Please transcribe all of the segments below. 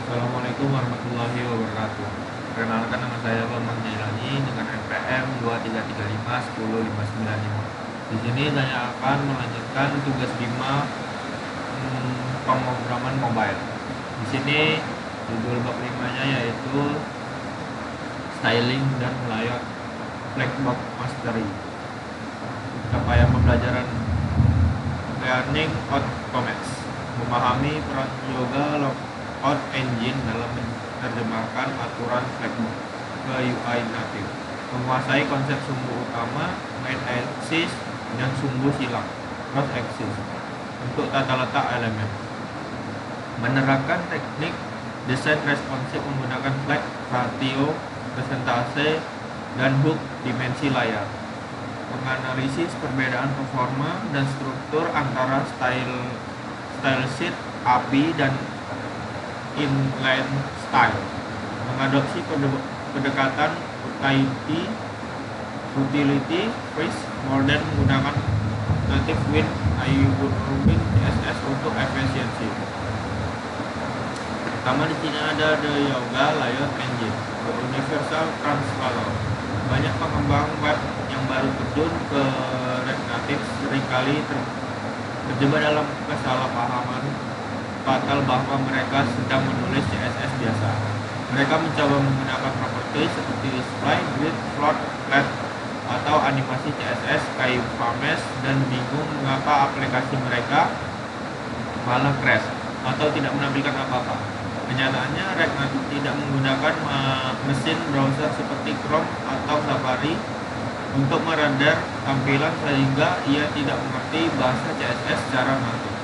Assalamualaikum warahmatullahi wabarakatuh. Perkenalkan, nama saya Bambang Jailani dengan NPM 23351055. Di sini saya akan melanjutkan tugas 5 pemrograman mobile. Di sini judul bab 5-nya yaitu styling dan layout Flexbox Mastery. Capaian pembelajaran Learning Automats, memahami peran yoga layout engine dalam menerjemahkan aturan Flexbox ke UI native, menguasai konsep sumbu utama, main axis, dan sumbu silang cross axis untuk tata letak elemen, menerapkan teknik desain responsif menggunakan flag, ratio, presentase, dan hook dimensi layar, menganalisis perbedaan performa dan struktur antara style sheet, API, dan inline style, mengadopsi pendekatan utility first modern menggunakan native Win Win CSS untuk efisiensi. Pertama, di sini ada the Yoga Layout Engine, the Universal Translator. Banyak pengembang web yang baru terjun ke React Native seringkali terjebak dalam kesalahpahaman fatal bahwa mereka sedang menulis CSS biasa. Mereka mencoba menggunakan properti seperti display, grid, float, flat, atau animasi CSS kayak Fames dan bingung mengapa aplikasi mereka malah crash atau tidak menampilkan apa-apa. Kenyataannya, React Native tidak menggunakan mesin browser seperti Chrome atau Safari untuk merender tampilan sehingga ia tidak mengerti bahasa CSS secara natif.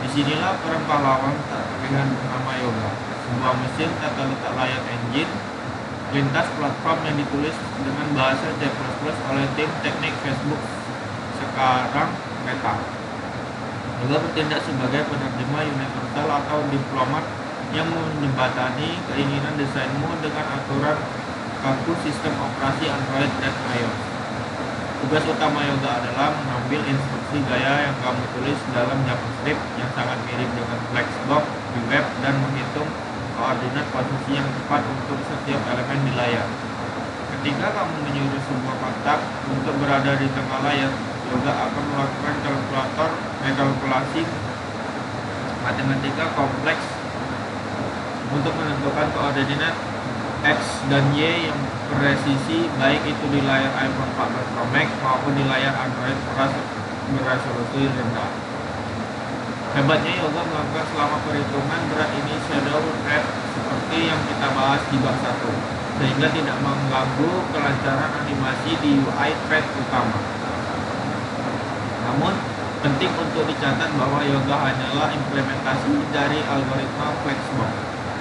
Disinilah peran pahlawan tak terlihat bernama Yoga, sebuah mesin tata letak layout engine lintas platform yang ditulis dengan bahasa C++ oleh tim teknik Facebook, sekarang Meta. Yoga bertindak sebagai penerjemah universal atau diplomat yang menjembatani keinginan desainmu dengan aturan kaku sistem operasi Android dan iOS. Tugas utama Yoga adalah mengambil instruksi gaya yang kamu tulis dalam JavaScript yang sangat mirip dengan Flexbox di web dan menghitung koordinat posisi yang tepat untuk setiap elemen di layar. Ketika kamu menyuruh sebuah kotak untuk berada di tengah layar, Yoga akan melakukan kalkulasi matematika kompleks untuk menentukan koordinat X dan Y yang presisi, baik itu di layar iPhone 14 Pro Max maupun di layar Android beresolusi rendah. Hebatnya Yoga melakukan selama perhitungan berat ini shadow red seperti yang kita bahas di bab 1, sehingga tidak mengganggu kelancaran animasi di UI thread utama. Namun, penting untuk dicatat bahwa Yoga hanyalah implementasi dari algoritma Flexbox,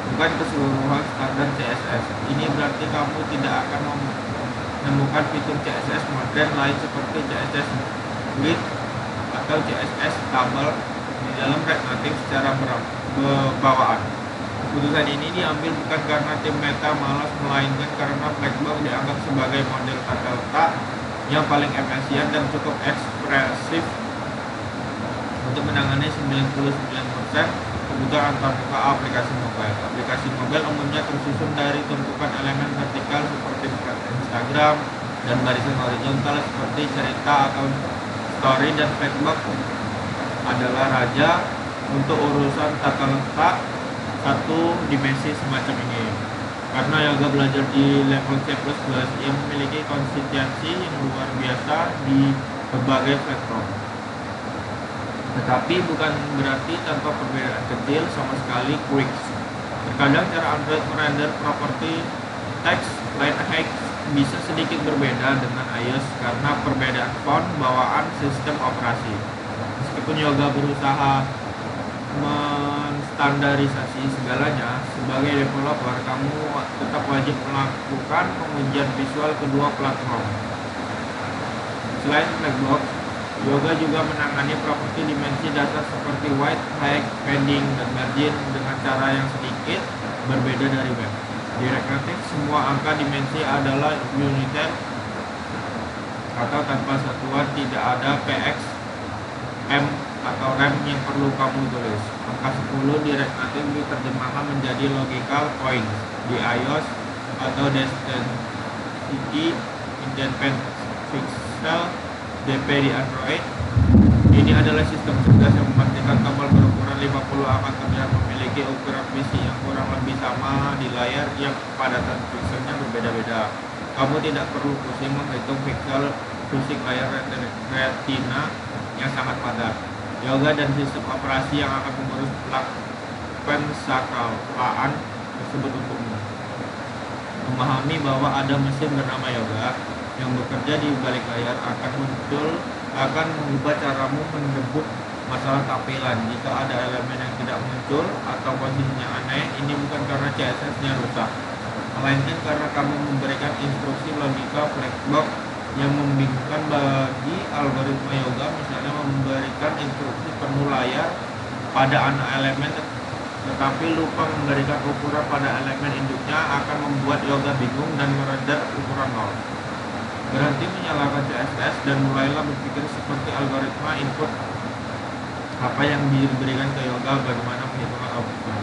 bukan keseluruhan standar CSS. Ini berarti kamu tidak akan menemukan fitur CSS modern lain seperti CSS grid atau CSS tabel di dalam React Native secara bawaan. Keputusan ini diambil bukan karena tim Meta malas, melainkan karena Flexbox dianggap sebagai model tata letak yang paling efisien dan cukup ekspresif untuk menangani 99% kebutuhan antarmuka aplikasi mobile. Aplikasi mobile umumnya tersusun dari tumpukan elemen vertikal seperti Instagram dan barisan horizontal seperti cerita atau story, dan Flexbox adalah raja untuk urusan tata letak satu dimensi semacam ini. Karena Yoga belajar di level C++, ia memiliki konsistensi yang luar biasa di berbagai platform. Tetapi bukan berarti tanpa perbedaan kecil, sama sekali quirks. Terkadang cara Android merender properti teks line height bisa sedikit berbeda dengan iOS karena perbedaan font bawaan sistem operasi. Meskipun Yoga berusaha menstandarisasi segalanya, sebagai developer kamu tetap wajib melakukan pengujian visual kedua platform. Selain Flexbox, Yoga juga menangani properti dimensi dasar seperti width, height, padding, dan margin dengan cara yang sedikit berbeda dari web. Di React Native, semua angka dimensi adalah unitary atau tanpa satuan, tidak ada px, m, atau rem yang perlu kamu tulis. Angka 10 di React Native diterjemahkan menjadi logical points di iOS atau Density Independent Pixel DP di Android. Ini adalah sistem cerdas yang memastikan tombol berukuran 50 akan terlihat memiliki ukuran visi yang kurang lebih sama di layar yang kepadatan pixelnya berbeda-beda. Kamu tidak perlu pusing menghitung pixel fisik layar retina yang sangat padat. Yoga dan sistem operasi yang akan mengurus pensakalaan tersebut untukmu. Memahami bahwa ada mesin bernama Yoga yang bekerja di balik layar akan mengubah caramu mendebut masalah tampilan. Jika ada elemen yang tidak muncul atau posisinya aneh, ini bukan karena CSS-nya rusak, melainkan karena kamu memberikan instruksi logika black box yang membingungkan bagi algoritma Yoga. Misalnya memberikan instruksi penuh layar pada anak elemen tetapi lupa memberikan ukuran pada elemen induknya akan membuat Yoga bingung dan merender ukuran 0. Berhenti menyalahkan CSS dan mulailah berpikir seperti algoritma input apa yang diberikan ke Yoga, bagaimana perhitungan outputnya.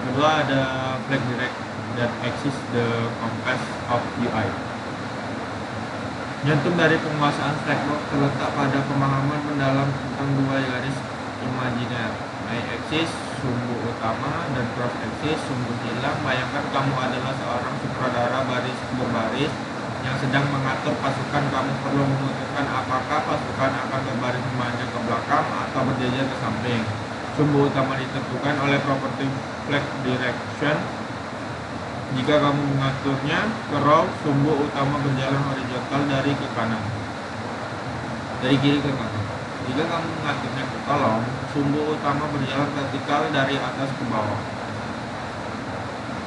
Kedua ada flag direct that exist the compass of UI. Jantung dari penguasaan flagbox terletak pada pemahaman mendalam tentang dua garis imajiner, y-axis sumbu utama dan cross-axis sumbu silang. Bayangkan kamu adalah seorang sutradara baris berbaris yang sedang mengatur pasukan. Kamu perlu memutuskan apakah pasukan akan berbaris memanjang ke belakang atau berjajar ke samping. Sumbu utama ditentukan oleh properti flag direction. Jika kamu mengaturnya ke row, sumbu utama berjalan horizontal dari kiri ke kanan. Jika kamu mengaturnya ke kolom, sumbu utama berjalan vertikal dari atas ke bawah.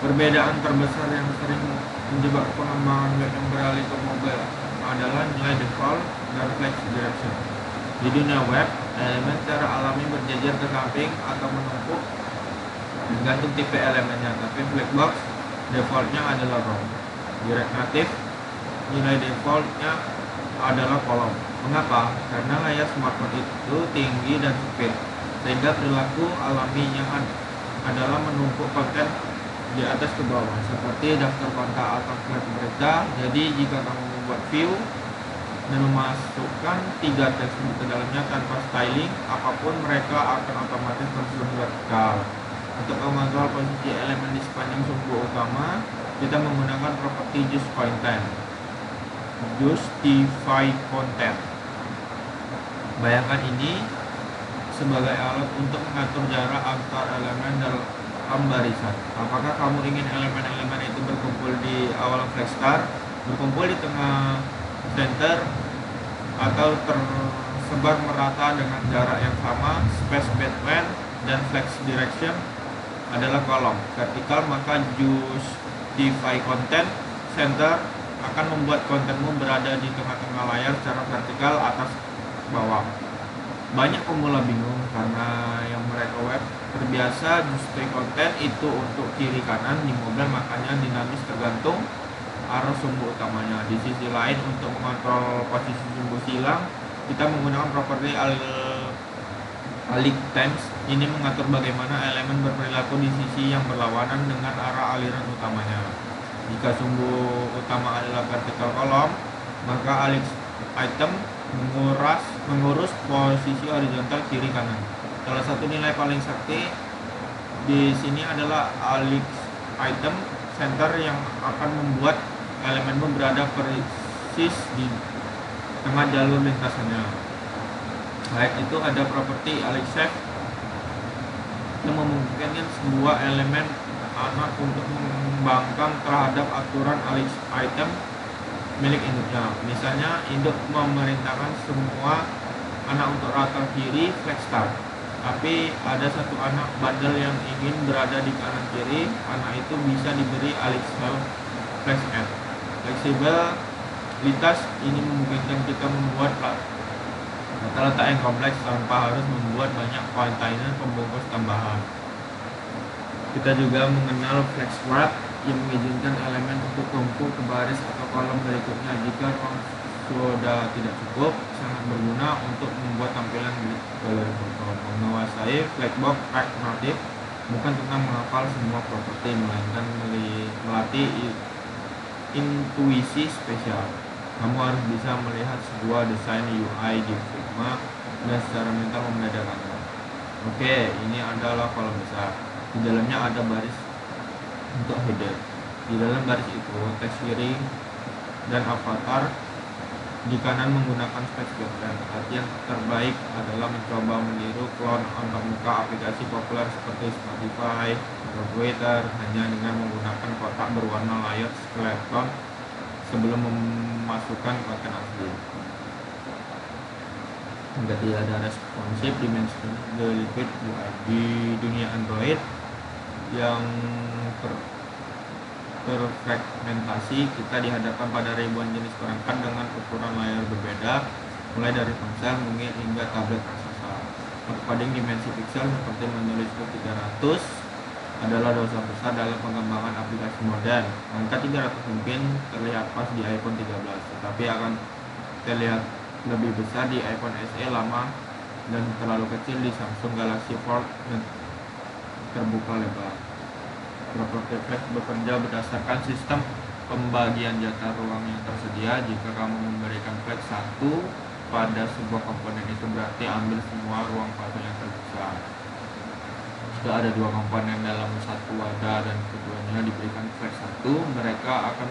Perbedaan terbesar yang sering menjebak pengembangan web yang beralih ke mobile adalah nilai default dan flag direction. Di dunia web, elemen secara alami berjajar ke samping atau menumpuk tergantung tipe elemennya, tapi flagbox defaultnya adalah row. Di React Native, nilai defaultnya adalah kolom. Mengapa? Karena layar smartphone itu tinggi dan sempit, sehingga perilaku alaminya adalah menumpuk konten di atas ke bawah, seperti daftar kontak atau flat berita. Jadi jika kamu membuat view dan memasukkan 3 teks ke dalamnya tanpa styling apapun, mereka akan otomatis tersusun vertikal. Untuk mengontrol posisi elemen di sepanjang sumbu utama, kita menggunakan properti justify content. Bayangkan ini sebagai alat untuk mengatur jarak antar elemen dalam barisan. Apakah kamu ingin elemen-elemen itu berkumpul di awal flag start, berkumpul di tengah center, atau tersebar merata dengan jarak yang sama? Space between dan flag direction adalah kolom. Vertikal, maka justify content center akan membuat kontenmu berada di tengah-tengah layar secara vertikal atas bawah. Banyak pemula bingung karena yang mereka web terbiasa justify content itu untuk kiri kanan. Di mobile makanya dinamis tergantung arah sumbu utamanya. Di sisi lain, untuk mengontrol posisi sumbu silang, kita menggunakan properti aligned times. Ini mengatur bagaimana elemen berperilaku di sisi yang berlawanan dengan arah aliran utamanya. Jika sumbu utama adalah vertikal kolom, maka aligned item mengurus posisi horizontal kiri kanan. Salah satu nilai paling sakti di sini adalah aligned item center yang akan membuat elemenmu berada persis di tengah jalur lintasannya. Selain itu, ada properti aligned shape yang memungkinkan sebuah elemen anak untuk mengembangkan terhadap aturan aligned item milik induknya. Misalnya, induk memerintahkan semua anak untuk rata kiri flag start, tapi ada satu anak bandel yang ingin berada di kanan kiri. Anak itu bisa diberi aligned flag end. Fleksibilitas ini memungkinkan kita membuat letak yang kompleks tanpa harus membuat banyak kontainer pembungkus tambahan. Kita juga mengenal flex wrap yang mengizinkan elemen untuk tumpu ke baris atau kolom berikutnya. Jika ruang sudah tidak cukup, sangat berguna untuk membuat tampilan di galeri foto. Menguasai flexbox pragmatik bukan tentang menghafal semua properti, melainkan melatih intuisi spesial. Kamu harus bisa melihat sebuah desain UI di Figma dan secara mental membedakannya. Oke, ini adalah kolom besar. Di dalamnya ada baris untuk header. Di dalam baris itu, teks kiri dan avatar di kanan menggunakan space background. Latihan terbaik adalah mencoba meniru clone antar muka aplikasi populer seperti Spotify atau Twitter hanya dengan menggunakan kotak berwarna layar skeleton sebelum memasukkan konten asli. Jika tidak ada responsif dimension the liquid UI di dunia Android yang terfragmentasi, kita dihadapkan pada ribuan jenis perangkat dengan ukuran layar berbeda, mulai dari ponsel, mungil hingga tablet raksasa. Untuk coding dimensi pixel seperti menulis ke 300 adalah dosa besar dalam pengembangan aplikasi modern. Angka 300 mungkin terlihat pas di iPhone 13, tetapi akan terlihat lebih besar di iPhone SE lama dan terlalu kecil di Samsung Galaxy Fold yang terbuka lebar. Properti flex bekerja berdasarkan sistem pembagian jatah ruang yang tersedia. Jika kamu memberikan flex 1 pada sebuah komponen, itu berarti ambil semua ruang fase yang terbesar. Jika ada dua komponen dalam satu wadah dan keduanya diberikan flex 1, mereka akan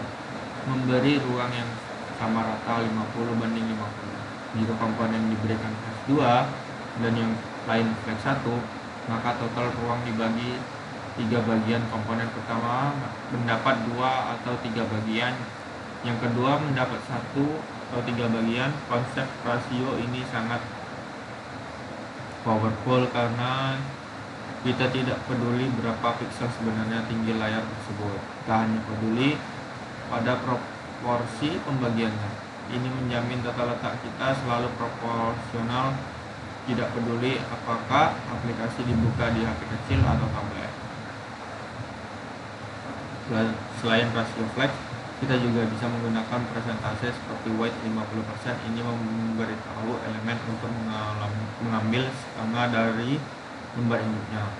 memberi ruang yang sama rata 50/50. Jika komponen diberikan flex 2 dan yang lain flex 1, maka total ruang dibagi 3 bagian. Komponen pertama mendapat 2 atau 3 bagian, yang kedua mendapat 1 atau 3 bagian. Konsep rasio ini sangat powerful karena kita tidak peduli berapa piksel sebenarnya tinggi layar tersebut, kita hanya peduli pada proporsi pembagiannya. Ini menjamin tata letak kita selalu proporsional, tidak peduli apakah aplikasi dibuka di HP kecil atau tablet. Selain rasio flex, kita juga bisa menggunakan presentase seperti weight 50%. Ini memberitahu elemen untuk mengambil skema dari lembar induknya.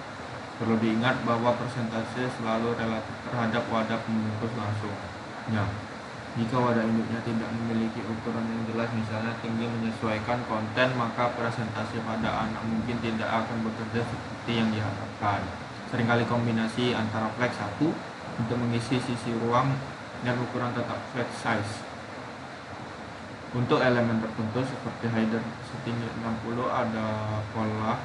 Perlu diingat bahwa presentase selalu relatif terhadap wadah pembungkus langsungnya. Jika wadah induknya tidak memiliki ukuran yang jelas, misalnya tinggi menyesuaikan konten, maka presentase pada anak mungkin tidak akan bekerja seperti yang diharapkan. Seringkali kombinasi antara flex 1 untuk mengisi sisi ruang dan ukuran tetap flex size. Untuk elemen tertentu seperti header setinggi 60, ada pola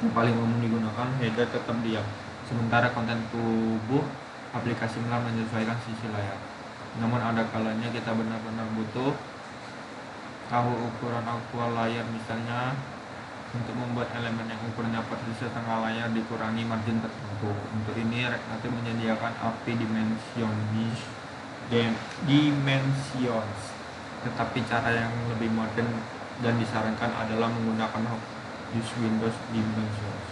yang paling umum digunakan, header tetap diam, sementara konten tubuh aplikasi menyesuaikan sisi layar. Namun ada kalanya kita benar-benar butuh tahu ukuran aktual layar, misalnya untuk membuat elemen yang ukurannya persis setengah layar dikurangi margin tertentu. Untuk ini Reknatif menyediakan API Dimensions, tetapi cara yang lebih modern dan disarankan adalah menggunakan Use Windows Dimensions.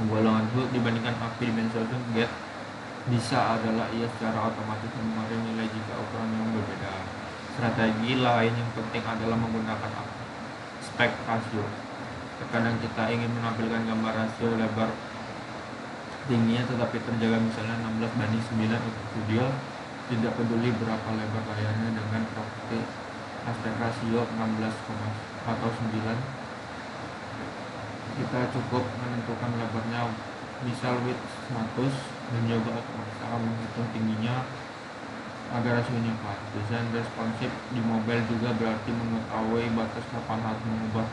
Golongan hook dibandingkan API Dimensions Get bisa adalah ia secara otomatis mengeluarkan nilai jika ukuran yang berbeda. Strategi lain yang penting adalah menggunakan aspect ratio. Terkadang kita ingin menampilkan gambar rasio lebar tingginya tetapi terjaga, misalnya 16:9 untuk video. Tidak peduli berapa lebar layarnya, dengan properti aspect ratio 16, atau 9 kita cukup menentukan lebarnya, misal width 100, dan juga otomatis akan menghitung tingginya agar rasionya pas. Desain responsif di mobile juga berarti mengetahui batas kapan harus mengubah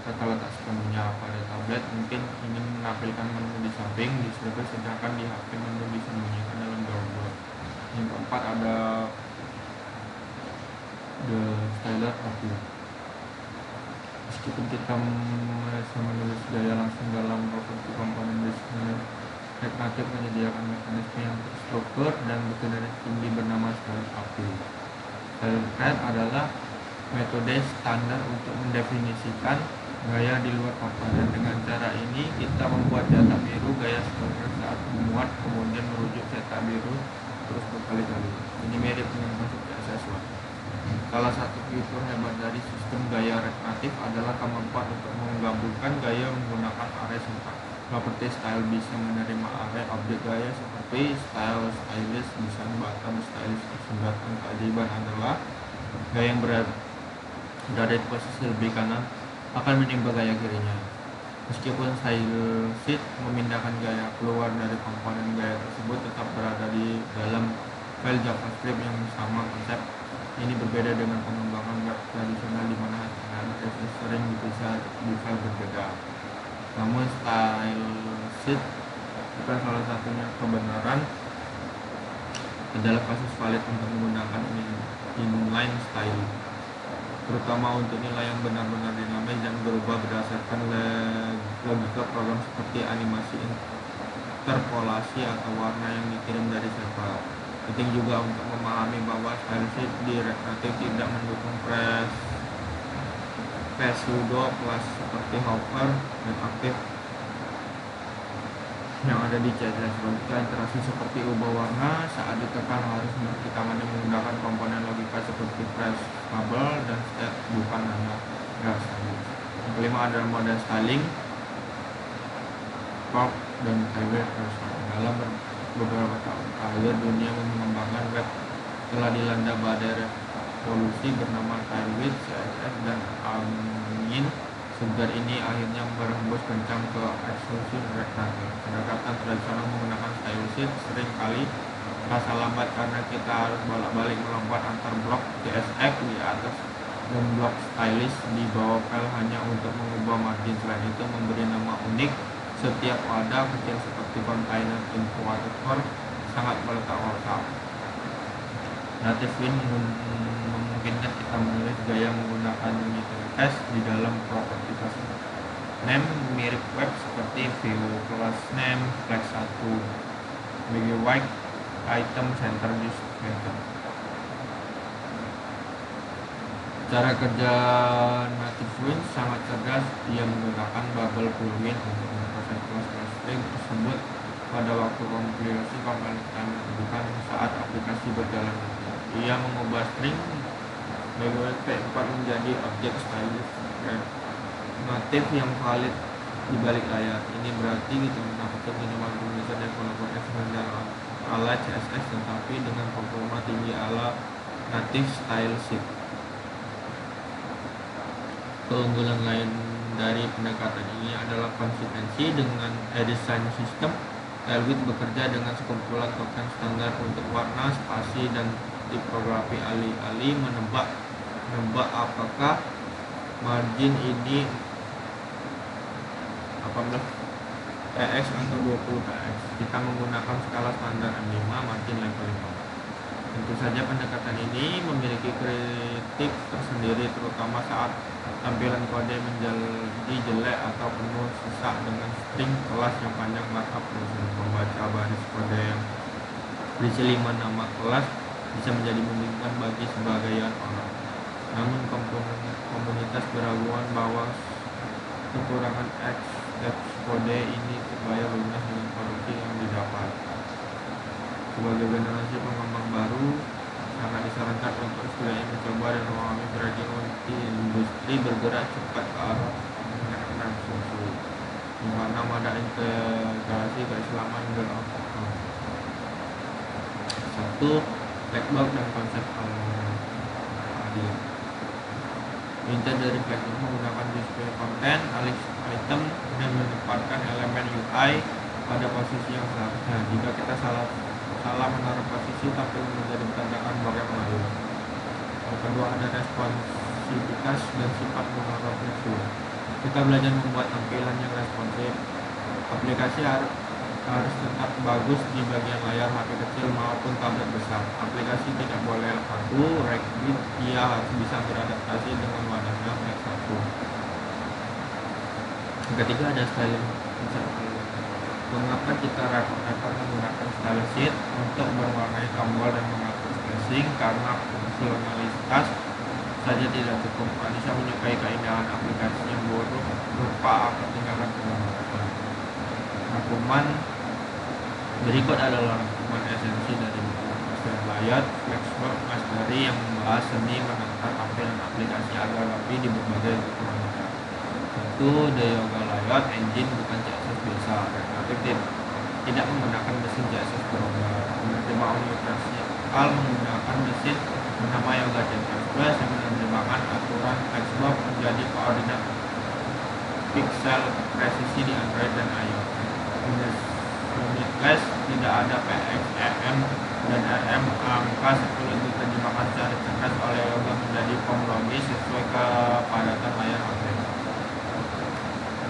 tata letak sepenuhnya. Pada tablet mungkin ingin menampilkan menu di samping di surface, sedangkan di HP menu disembunyikan dalam drawer. Yang keempat ada the styler API. Meskipun kita bisa menulis gaya langsung dalam properti komponen desain, Reknatif menyediakan mekanisme yang terstruktur dan berkedengaran tinggi bernama styler API. Styler adalah metode standar untuk mendefinisikan gaya di luar paparan. Dengan cara ini kita membuat cetak biru gaya scroller saat memuat kemudian merujuk cetak biru terus berkali-kali. Ini mirip dengan konsep CSS1. Salah satu fitur hebat dari sistem gaya rekreatif adalah kemampuan untuk menggabungkan gaya menggunakan array syntax. Properti style bisa menerima array objek gaya seperti style, stylist, design, button, stylist, tersebut. Keajaiban adalah gaya yang berada di posisi lebih kanan akan menimba gaya kirinya. Meskipun style sheet memindahkan gaya keluar dari komponen gaya tersebut, tetap berada di dalam file JavaScript yang sama. Konsep ini berbeda dengan pengembangan web tradisional di mana HTML sering dipisah di file berbeda. Namun style sheet bukan salah satunya. Kebenaran adalah kasus valid untuk menggunakan inline style, terutama untuk nilai yang benar-benar dinamis dan berubah berdasarkan logika program seperti animasi, interpolasi, atau warna yang dikirim dari server. Penting juga untuk memahami bahwa style sheet di rekreatif tidak mendukung pseudo class seperti hover dan aktif yang ada di CSS. Logika interaksi seperti ubah warna saat ditekan harus ditangani menggunakan komponen logika seperti press, bubble, dan state, bukan hanya gas. Yang kelima adalah model styling, pop, dan hybrid version. Dalam beberapa tahun terakhir, dunia mengembangkan web telah dilanda badai revolusi bernama Tailwind, CSS, dan angin segar ini akhirnya berhembus kencang ke eksklusif rektangle. Pendekatan tradisional menggunakan style sheet sering kali terasa lambat karena kita harus bolak-balik melompat antar blok CSX di atas dan blok stylist di bawah file hanya untuk mengubah margin. Selain itu, memberi nama unik setiap wadah kecil seperti container info waterfall sangat meletak-letak. Native Win memungkinkan kita menulis gaya menggunakan unitary test di dalam properti class name mirip web seperti view class name, flag 1, bg white, item, center, use method. Cara kerja Native Win sangat cerdas. Ia menggunakan bubble plugin untuk memproses kelas string tersebut pada waktu kompilasi bukan saat aplikasi berjalan. Ia mengubah string P4 menjadi objek stylist native yang valid di balik layar. Ini berarti kita mendapatkan minimal komunitas developer eksternal ala CSS tetapi dengan performa tinggi ala native style sheet. Keunggulan lain dari pendekatan ini adalah konsistensi dengan desain sistem. Tailwind bekerja dengan sekumpulan token standar untuk warna, spasi, dan tipografi. Alih-alih menebak apakah margin ini 18 px atau 20 px, kita menggunakan skala standar M5 margin level 5. Tentu saja pendekatan ini memiliki kritik tersendiri, terutama saat tampilan kode menjadi jelek atau penuh sesak dengan string kelas yang panjang. Markup proses membaca baris kode yang berisi 5 nama kelas bisa menjadi membingungkan bagi sebagian orang. Namun komunitas beraguan bahwa kekurangan kode ini terbayar lunas dengan produksi yang didapat. Sebagai generasi pengembang baru, sangat disarankan untuk setidaknya mencoba dan memahami strategi industri bergerak cepat ke arah pengenalan sesuai karena ada integrasi keislaman dan outcome. 1. Blackbox dan konsep adil. Inti dari Blackbox menggunakan display konten, alih item, dan menempatkan elemen UI pada posisi yang seharusnya. Jika kita salah menaruh posisi tapi menjadi berantakan blok yang lain. Yang kedua ada responsivitas dan sifat monoreferensi. Kita belajar membuat tampilan yang responsif. Aplikasi harus tetap bagus di bagian layar HP kecil maupun tablet besar. Aplikasi tidak boleh kaku, ragged, ia harus bisa beradaptasi dengan wadahnya flag 1. Yang ketiga ada styling. Mengapa kita repot-repot menggunakan style sheet untuk mewarnai tombol dan mengatur spacing? Karena fungsionalitas saja tidak cukup. Anissa menyukai keindahan aplikasi yang buruk berupa ketinggalan penggambaran. Rangkuman berikut adalah rangkuman esensi dari buku Master Layout Flexbox Mastery yang membahas seni menata tampilan aplikasi agar rapi di berbagai ukuran. Tentu, The Yoga Layout Engine bukan CSS biasa. Relatif tidak menggunakan mesin CSS program. Penerjemah universal menggunakan mesin bernama Yoga CSS yang menerjemahkan aturan Flexbox menjadi koordinat pixel presisi di Android dan iOS. Limitless tidak ada PXEM dan RM angka 10 diterjemahkan secara cerdas oleh Yoga menjadi form logis sesuai kepadatan layar HP.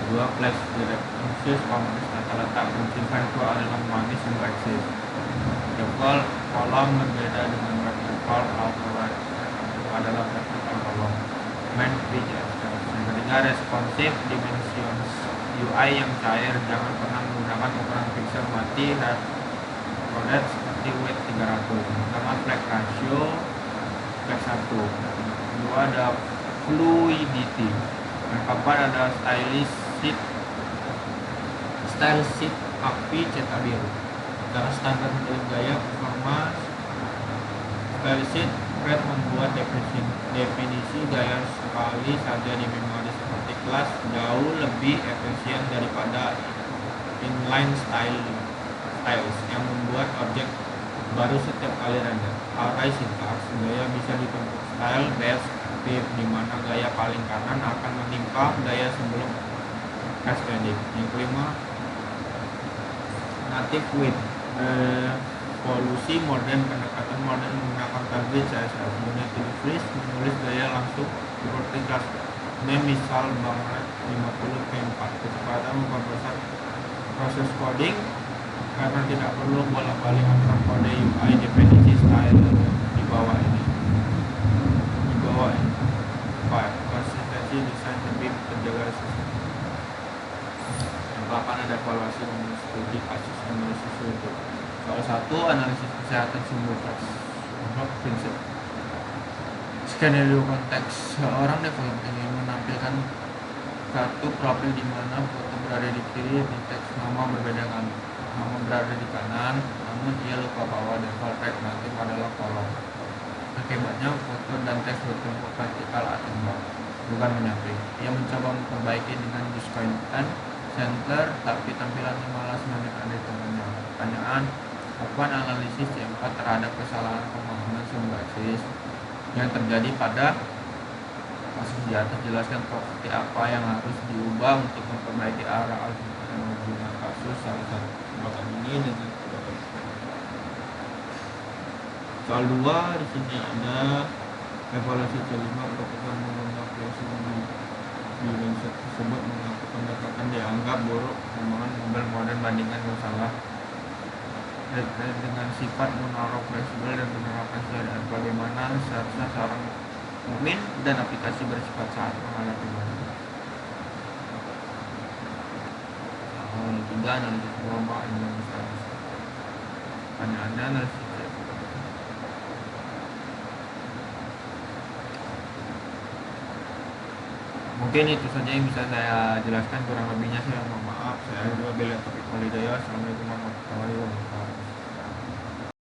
Kedua, Flex Directions komponen tata letak kunci virtual adalah manis yang eksis. Default kolom berbeda dengan vertical outright adalah vertical kolom. Main page extras. Yang ketiga, responsive dimensions UI yang cair. Jangan pernah menggunakan ukuran pixel mati coded seperti width 300. Pertama, flag ratio flag 1. Kedua, ada fluidity. Yang keempat ada style sheet api cetak biru. Cara standar menurut gaya performa style sheet Fred membuat definisi gaya sekali saja di memori seperti kelas jauh lebih efisien daripada inline styles yang membuat objek baru setiap kali render. Array syntax gaya bisa dibentuk style based di mana gaya paling kanan akan menimpa gaya sebelum cascading. Yang kelima, native width. Evolusi modern, pendekatan modern menggunakan target CSS. Native freeze menulis gaya langsung seperti kelas misal banget 50p4. Kecepatan memperbesar proses coding karena tidak perlu bolak-balik antara kode UI definisi style di bawah ini. Konsistensi desain lebih terjaga sistem. Yang keempat, ada evaluasi mengenai studi kasus analisis itu. Salah satu, analisis kesehatan sumber teks. Prinsip skenario konteks. Seorang developer ingin menampilkan satu profil di mana foto berada di kiri dan teks nama berbeda kan. Nama berada di kanan, namun ia lupa bahwa default teks natif adalah kolom. Akibatnya foto dan teks bertemu vertikal atau bukan menyamping. Ia mencoba memperbaiki dengan use content center, tapi tampilannya malah semakin ada temannya. Pertanyaan, lakukan analisis C4 terhadap kesalahan pemahaman sintaksis yang terjadi pada kasus di atas. Jelaskan properti apa yang harus diubah untuk memperbaiki arah algoritma menggunakan kasus salah satu bahkan ini dengan soal 2 di sini ada evaluasi C5 proposal menggunakan fleksibel di riset tersebut mengaku pendekatan dianggap buruk pengembangan mobil modern bandingkan masalah dengan sifat menaruh fleksibel dan penerapan syariat. Bagaimana seharusnya seorang mukmin dan aplikasi bersifat saat menghadapi modern. Tiga, analisis kelompok administrasi. Pertanyaannya analisis mungkin itu saja yang bisa saya jelaskan, kurang lebihnya saya mohon maaf. Saya Abdul Bilal Taufiq Walhidayah. Assalamualaikum warahmatullahi wabarakatuh.